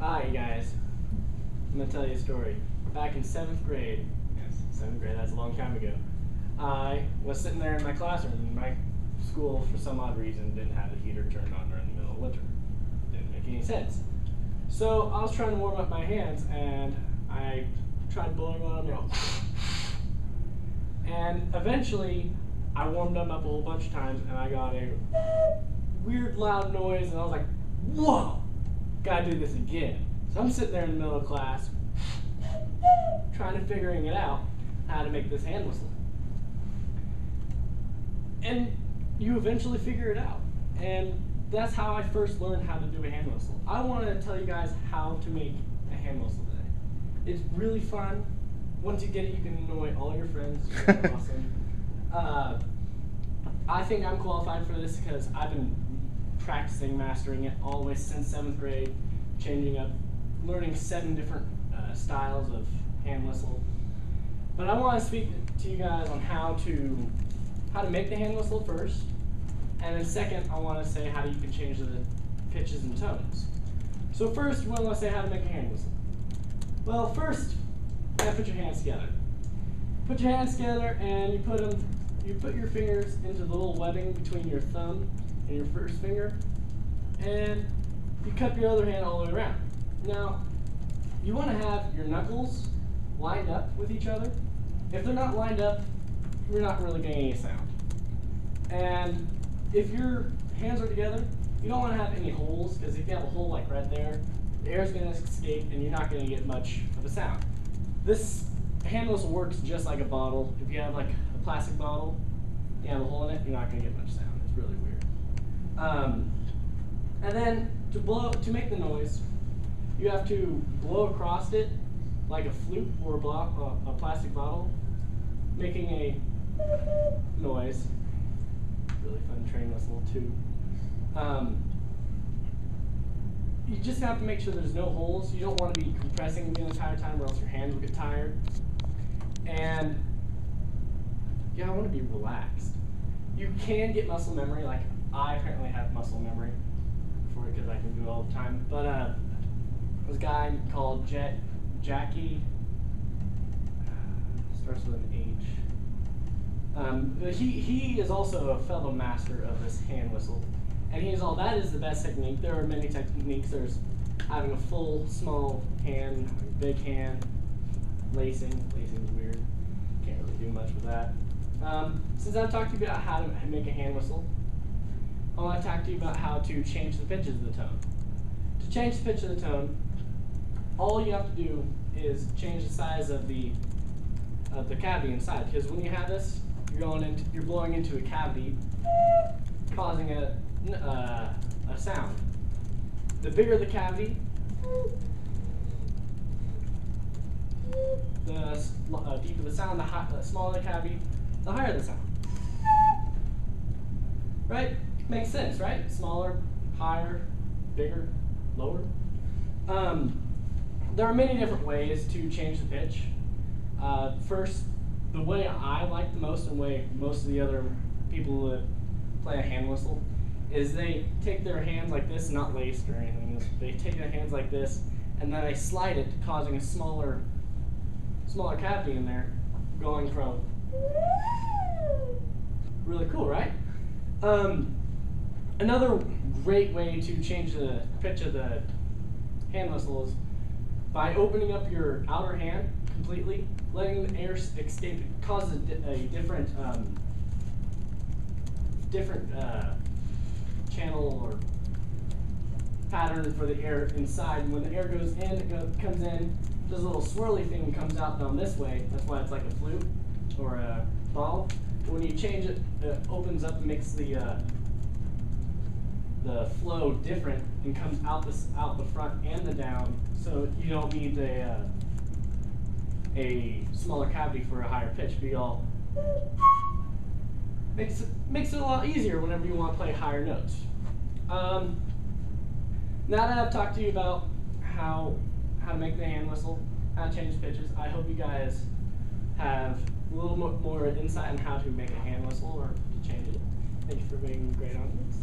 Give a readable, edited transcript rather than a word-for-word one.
Hi, you guys. I'm going to tell you a story. Back in 7th grade, yes, 7th grade, that's a long time ago, I was sitting there in my classroom, and my school, for some odd reason, didn't have the heater turned on during the middle of winter. Didn't make any sense. So I was trying to warm up my hands, and I tried blowing on them, and eventually, I warmed them up a whole bunch of times, and I got a weird loud noise, and I was like, whoa, gotta do this again. So I'm sitting there in the middle of class, trying to figuring it out, how to make this hand whistle. And you eventually figure it out. And that's how I first learned how to do a hand whistle. I want to tell you guys how to make a hand whistle today. It's really fun. Once you get it, you can annoy all your friends. It's awesome. I think I'm qualified for this because I've been practicing mastering it all the way since 7th grade, changing up, learning 7 different styles of hand whistle. But I want to speak to you guys on how to make the hand whistle first, and then second, I want to say how you can change the pitches and tones. So first, we want to say how to make a hand whistle. Well, first, you gotta put your hands together. Put your hands together, and you put your fingers into the little webbing between your thumb and your first finger, and you cup your other hand all the way around. Now, you want to have your knuckles lined up with each other. If they're not lined up, you're not really getting any sound. And if your hands are together, you don't want to have any holes, because if you have a hole like right there, the air is going to escape and you're not going to get much of a sound. This hand whistle works just like a bottle. If you have like a plastic bottle, you have a hole in it, you're not going to get much sound. It's really weird. And then to make the noise, you have to blow across it like a flute or a plastic bottle, making a noise. Really fun train whistle too. You just have to make sure there's no holes. You don't want to be compressing the entire time or else your hands will get tired. And yeah, I want to be relaxed. You can get muscle memory, like I apparently have muscle memory for it because I can do it all the time. But there's a guy called Jackie, starts with an H. He is also a fellow master of this hand whistle. And he's all, that is the best technique. There are many techniques. There's having a full, small hand, big hand, lacing. Lacing's weird. Can't really do much with that. Since I've talked to you about how to make a hand whistle, I want to talk to you about how to change the pitches of the tone. To change the pitch of the tone, all you have to do is change the size of the cavity inside. Because when you have this, you're blowing into a cavity, causing a sound. The bigger the cavity, the deeper the sound. The smaller the cavity, the higher the sound. Right? Makes sense, right? Smaller, higher, bigger, lower. There are many different ways to change the pitch. First, the way I like the most and the way most of the other people that play a hand whistle is they take their hands like this, not laced or anything. They take their hands like this, and then they slide it, causing a smaller cavity in there, going from really cool, right? Another great way to change the pitch of the hand whistle is by opening up your outer hand completely, letting the air escape. It causes a different channel or pattern for the air inside. And when the air goes in, it comes in, does a little swirly thing and comes out down this way. That's why it's like a flute or a ball. But when you change it, it opens up and makes the flow different and comes out the front and the down. So you don't need a smaller cavity for a higher pitch. Be all makes it a lot easier whenever you want to play higher notes. Now that I've talked to you about how to make the hand whistle, how to change pitches, I hope you guys have a little more insight on how to make a hand whistle or to change it. Thank you for being great on this.